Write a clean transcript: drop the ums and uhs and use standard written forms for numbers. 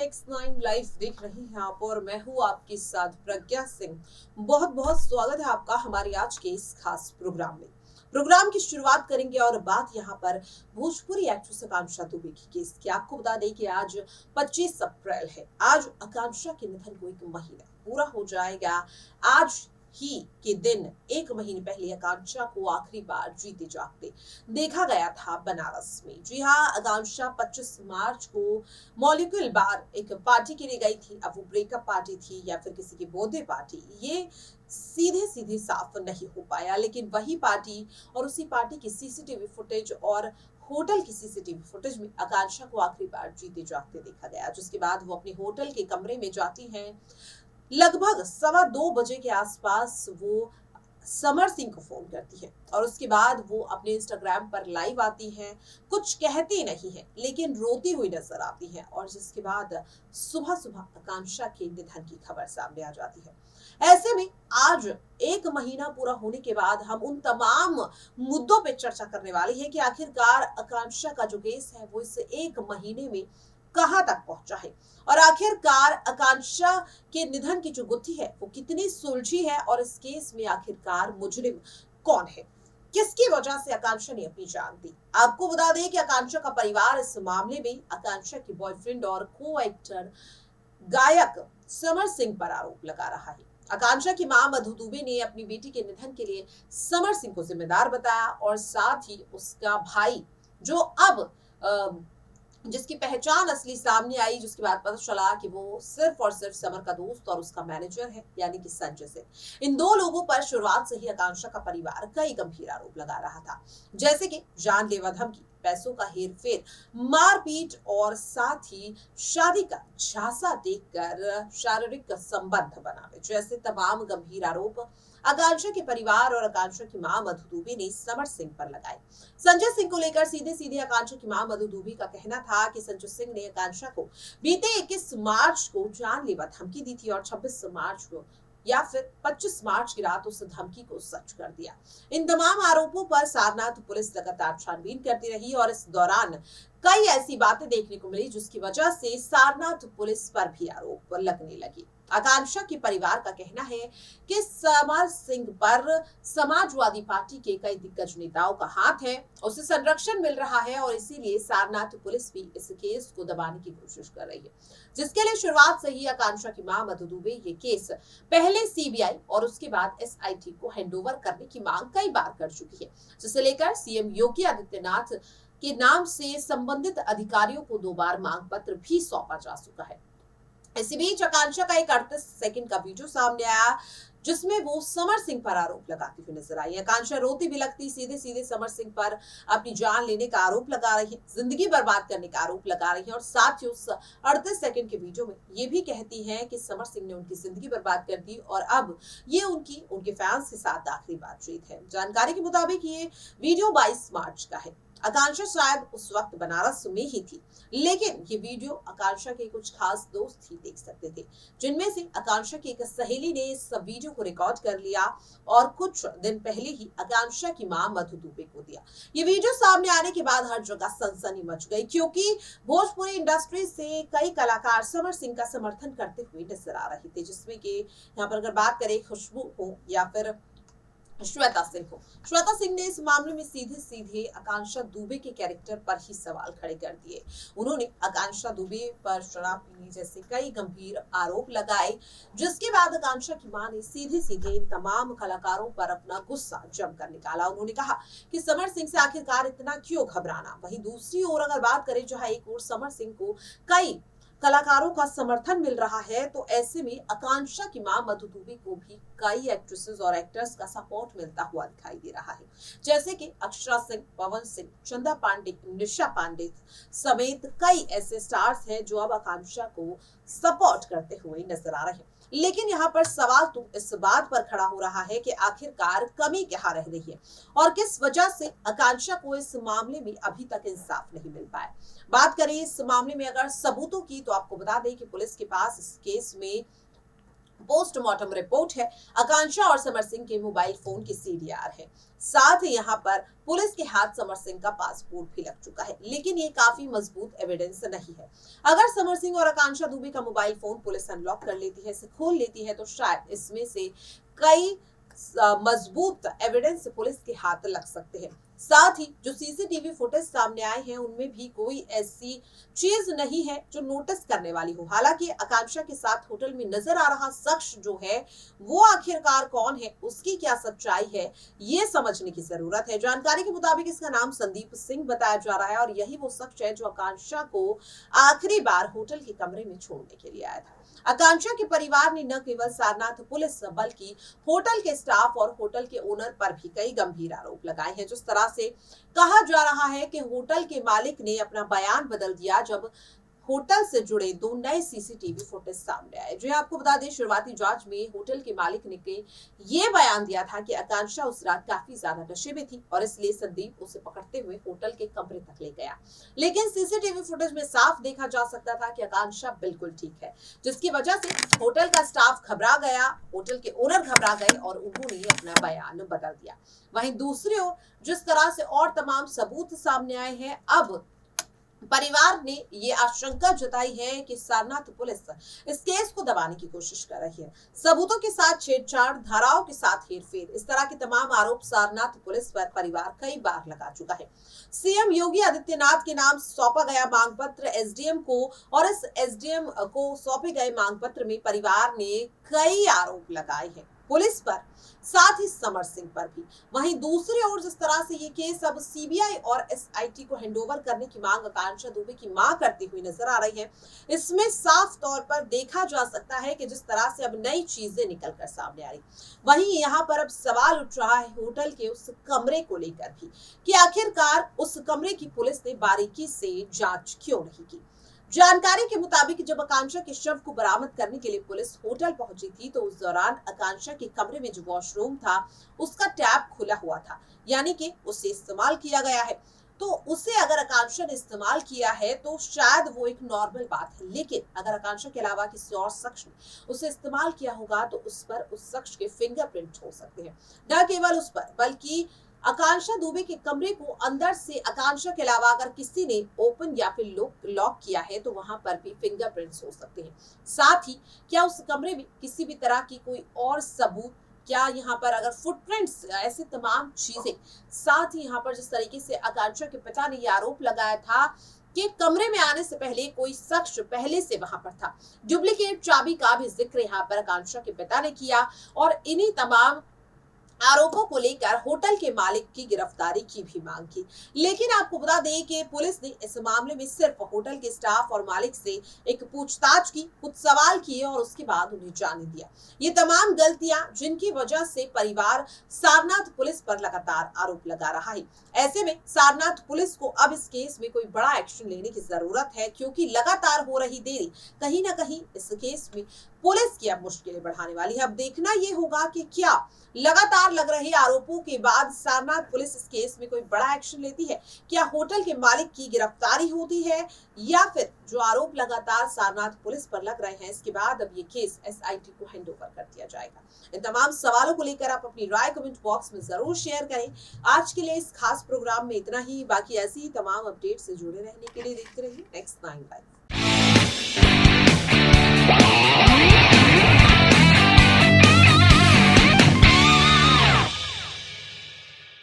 Next 9 live देख रही हैं आप और मैं हूं आपके साथ प्रज्ञा सिंह। बहुत बहुत स्वागत है आपका हमारी आज के इस खास प्रोग्राम में। प्रोग्राम की शुरुआत करेंगे और बात यहां पर भोजपुरी एक्ट्रेस आकांक्षा दुबे की केस की। आपको बता दें कि आज 25 अप्रैल है। आज आकांक्षा के निधन को 1 महीना पूरा हो जाएगा। आज ही के दिन 1 महीने पहले आकांक्षा को आखिरी बार जीते जागते देखा गया था बनारस में। जी हाँ, आकांक्षा 25 मार्च को मॉलिक्यूल बार एक पार्टी के लिए गई थी। अब वो ब्रेकअप पार्टी थी या फिर किसी की बर्थडे पार्टी, ये सीधे सीधे साफ नहीं हो पाया। लेकिन वही पार्टी और उसी पार्टी की सीसीटीवी फुटेज और होटल की सीसीटीवी फुटेज में आकांक्षा को आखिरी बार जीते जागते देखा गया। जिसके बाद वो अपने होटल के कमरे में जाती हैं। लगभग 2:15 के आसपास वो समर सिंह को फोन करती है और उसके बाद वो अपने इंस्टाग्राम पर लाइव आती हैं। कुछ कहती नहीं है लेकिन रोती हुई नजर आती है और जिसके बाद सुबह सुबह आकांक्षा के निधन की खबर सामने आ जाती है। ऐसे में आज 1 महीना पूरा होने के बाद हम उन तमाम मुद्दों पे चर्चा करने वाले हैं कि आखिरकार आकांक्षा का जो केस है वो इस 1 महीने में कहां तक पहुंचा है और आखिरकार आकांक्षा के निधन की जो गुत्थी है वो कितनी सुलझी है और इस केस में आखिरकार मुजरिम कौन है, किसकी वजह से आकांक्षा ने अपनी जान दी। आपको बता दें कि आकांक्षा का परिवार इस मामले में आकांक्षा के बॉयफ्रेंड और को एक्टर गायक समर सिंह पर आरोप लगा रहा है। आकांक्षा की मां मधु दुबे ने अपनी बेटी के निधन के लिए समर सिंह को जिम्मेदार बताया और साथ ही उसका भाई जो अब जिसकी पहचान असली सामने आई, जिसके बाद पता चला कि वो सिर्फ और सिर्फ समर का दोस्त और उसका मैनेजर है, यानी कि संजय सिंह। इन 2 लोगों पर शुरुआत से ही आकांक्षा का परिवार कई गंभीर आरोप लगा रहा था, जैसे कि जानलेवा धमकी, पैसों का हेरफेर, मारपीट और साथ ही शादी का झांसा देकर शारीरिक संबंध बनाने जैसे तमाम गंभीर आरोप आकांक्षा के परिवार और आकांक्षा की मां मधु दुबे ने समर सिंह पर लगाए। संजय सिंह को लेकर सीधे सीधे आकांक्षा की मां मधु दुबे का कहना था कि संजय सिंह ने आकांक्षा को बीते 21 मार्च को जानलेवा धमकी दी थी और 26 मार्च को या फिर 25 मार्च की रात उस धमकी को सच कर दिया। इन तमाम आरोपों पर सारनाथ पुलिस लगातार छानबीन करती रही और इस दौरान कई ऐसी बातें देखने को मिली जिसकी वजह से सारनाथ पुलिस पर भी आरोप लगने लगे। आकांक्षा के परिवार का कहना है कि समर सिंह पर समाजवादी पार्टी के कई दिग्गज नेताओं का हाथ है, उसे संरक्षण मिल रहा है और इसीलिए सारनाथ पुलिस भी इस केस को दबाने की कोशिश कर रही है, जिसके लिए शुरुआत से ही आकांक्षा की मां मधु दुबे ये केस पहले सीबीआई और उसके बाद एसआईटी को हैंडओवर करने की मांग कई बार कर चुकी है, जिसे लेकर सीएम योगी आदित्यनाथ के नाम से संबंधित अधिकारियों को 2 बार मांग पत्र भी सौंपा जा चुका है। इसी बीच आकांक्षा का एक 38 सेकंड का वीडियो सामने आया जिसमें वो समर सिंह पर आरोप लगाती हुई नजर आई। आकांक्षा रोती भी लगती, सीधे सीधे समर सिंह पर अपनी जान लेने का आरोप लगा रही है, जिंदगी बर्बाद करने का आरोप लगा रही है और साथ ही उस 38 सेकंड के वीडियो में ये भी कहती है कि समर सिंह ने उनकी जिंदगी बर्बाद कर दी और अब ये उनके फैंस के साथ आखिरी बातचीत है। जानकारी के मुताबिक ये वीडियो 22 मार्च का है। आकांक्षा शायद उस वक्त बनारस में ही थी, लेकिन ये वीडियो आकांक्षा के कुछ खास दोस्त ही देख सकते थे, जिनमें से आकांक्षा की एक सहेली ने इस वीडियो को रिकॉर्ड कर लिया और कुछ दिन पहले ही आकांक्षा की मां मधु दुबे को दिया। ये वीडियो सामने आने के बाद हर जगह सनसनी मच गई, क्योंकि भोजपुरी इंडस्ट्री से कई कलाकार समर सिंह का समर्थन करते हुए नजर आ रहे थे, जिसमें कि यहाँ पर अगर बात करें खुशबू हो या फिर श्वेता सिंह को। श्वेता सिंह ने इस मामले में सीधे सीधे आकांक्षा दुबे के कैरेक्टर पर ही सवाल खड़े कर दिए। उन्होंने आकांक्षा दुबे पर शराब पीने जैसे कई गंभीर आरोप लगाए, जिसके बाद आकांक्षा की मां ने सीधे सीधे इन तमाम कलाकारों पर अपना गुस्सा जमकर निकाला। उन्होंने कहा कि समर सिंह से आखिरकार इतना क्यों घबराना। वहीं दूसरी ओर अगर बात करें, जहां एक ओर समर सिंह को कई कलाकारों का समर्थन मिल रहा है, तो ऐसे में आकांक्षा की मां मधु दुबे को भी कई एक्ट्रेसेस और एक्टर्स का सपोर्ट मिलता हुआ दिखाई दे रहा है, जैसे कि अक्षरा सिंह, पवन सिंह, चंदा पांडे, निशा पांडे समेत कई ऐसे स्टार्स हैं जो अब आकांक्षा को सपोर्ट करते हुए नजर आ रहे हैं। लेकिन यहाँ पर सवाल तो इस बात पर खड़ा हो रहा है कि आखिरकार कमी क्या रह रही है और किस वजह से आकांक्षा को इस मामले में अभी तक इंसाफ नहीं मिल पाया। बात करें इस मामले में अगर सबूतों की, तो आपको बता दें कि पुलिस के पास इस केस में पोस्टमार्टम रिपोर्ट है, आकांक्षा और समर सिंह के मोबाइल फोन की सीडीआर है। साथ ही यहाँ पर पुलिस के हाथ समर सिंह का पासपोर्ट भी लग चुका है, लेकिन ये काफी मजबूत एविडेंस नहीं है। अगर समर सिंह और आकांक्षा दुबे का मोबाइल फोन पुलिस अनलॉक कर लेती है, इसे खोल लेती है, तो शायद इसमें से कई मजबूत एविडेंस पुलिस के हाथ लग सकते हैं। साथ ही जो सीसीटीवी फुटेज सामने आए हैं उनमें भी कोई ऐसी चीज नहीं है जो नोटिस करने वाली हो। हालांकि आकांक्षा के साथ होटल में नजर आ रहा शख्स जो है वो आखिरकार कौन है, उसकी क्या सच्चाई है, ये समझने की जरूरत है। जानकारी के मुताबिक इसका नाम संदीप सिंह बताया जा रहा है और यही वो शख्स है जो आकांक्षा को आखिरी बार होटल के कमरे में छोड़ने के लिए आया था। आकांक्षा के परिवार ने न केवल सारनाथ पुलिस बल्कि होटल के स्टाफ और होटल के ओनर पर भी कई गंभीर आरोप लगाए हैं। जिस तरह से कहा जा रहा है कि होटल के मालिक ने अपना बयान बदल दिया जब होटल से जुड़े 2 नए सीसीटीवी फुटेज सामने आए। जो आपको बता दें, शुरुआती जांच में होटल के मालिक ने ये बयान दिया था कि आकांक्षा उस रात काफी ज्यादा नशे में थी और इसलिए संदीप उसे पकड़ते हुए होटल के कमरे तक ले गया। लेकिन सीसीटीवी फुटेज में साफ देखा जा सकता था कि आकांक्षा बिल्कुल ठीक है, जिसकी वजह से होटल का स्टाफ घबरा गया, होटल के ओनर घबरा गए और उन्होंने अपना बयान बदल दिया। वहीं दूसरी ओर जिस तरह से और तमाम सबूत सामने आए हैं, अब परिवार ने ये आशंका जताई है कि सारनाथ पुलिस इस केस को दबाने की कोशिश कर रही है। सबूतों के साथ छेड़छाड़, धाराओं के साथ हेरफेर, इस तरह के तमाम आरोप सारनाथ पुलिस पर परिवार कई बार लगा चुका है। सीएम योगी आदित्यनाथ के नाम सौंपा गया मांग पत्र एसडीएम को और इस एसडीएम को सौंपे गए मांग पत्र में परिवार ने कई आरोप लगाए हैं पुलिस पर, साथ ही समर सिंह पर भी। वहीं दूसरी ओर जिस तरह से ये केस अब सीबीआई और एसआईटी को हैंडओवर करने की मांग आकांक्षा दुबे की मां करती हुई नजर आ रही है, इसमें साफ तौर पर देखा जा सकता है कि जिस तरह से अब नई चीजें निकल कर सामने आ रही, वहीं यहाँ पर अब सवाल उठ रहा है होटल के उस कमरे को लेकर भी कि आखिरकार उस कमरे की पुलिस ने बारीकी से जांच क्यों नहीं की। जानकारी के मुताबिक जब आकांक्षा के शव को बरामद करने के लिए पुलिस होटल पहुंची थी, तो उस दौरान आकांक्षा के कमरे में जो वॉशरूम था उसका टैप खुला हुआ था, यानी कि उसे इस्तेमाल किया गया है। तो उसे अगर आकांक्षा ने इस्तेमाल किया है तो शायद वो एक नॉर्मल बात है, लेकिन अगर आकांक्षा के अलावा किसी और शख्स ने उसे इस्तेमाल किया होगा तो उस पर उस शख्स के फिंगरप्रिंट हो सकते हैं। न केवल उस पर बल्कि आकांक्षा दुबे के कमरे को अंदर से आकांक्षा के अलावा अगर किसी ने ओपन या फिर लॉक किया है तो वहां पर भी फिंगरप्रिंट्स हो सकते हैं। साथ ही क्या उस कमरे में किसी भी तरह की कोई और सबूत, क्या यहाँ पर अगर फुटप्रिंट्स, ऐसे तमाम चीजें, साथ ही यहाँ पर जिस तरीके से आकांक्षा के पिता ने यह आरोप लगाया था कि कमरे में आने से पहले कोई शख्स पहले से वहां पर था, डुप्लीकेट चाबी का भी जिक्र यहाँ पर आकांक्षा के पिता ने किया और इन्हीं तमाम आरोपों को लेकर होटल के मालिक की गिरफ्तारी की भी मांग की। लेकिन आपको बता दें कि पुलिस ने इस मामले में सिर्फ होटल के स्टाफ और मालिक से एक पूछताछ की, कुछ सवाल किए और उसके बाद उन्हें जाने दिया। ये तमाम गलतियां जिनकी वजह से परिवार सारनाथ पुलिस पर लगातार आरोप लगा रहा है। ऐसे में सारनाथ पुलिस को अब इस केस में कोई बड़ा एक्शन लेने की जरूरत है, क्योंकि लगातार हो रही देरी कहीं ना कहीं इस केस में पुलिस की अब मुश्किलें बढ़ाने वाली है। अब देखना ये होगा कि क्या लगातार लग रहे आरोपों के बाद सारनाथ पुलिस इस केस में कोई बड़ा एक्शन लेती है, क्या होटल के मालिक की गिरफ्तारी होती है, या फिर जो आरोप लगातार सारनाथ पुलिस पर लग रहे हैं इसके बाद अब ये केस एसआईटी को हैंडओवर कर दिया जाएगा। इन तमाम सवालों को लेकर आप अपनी राय कमेंट बॉक्स में जरूर शेयर करें। आज के लिए इस खास प्रोग्राम में इतना ही। बाकी ऐसी ही तमाम अपडेट से जुड़े रहने के लिए देखते रहिए नेक्स्ट 9 लाइव।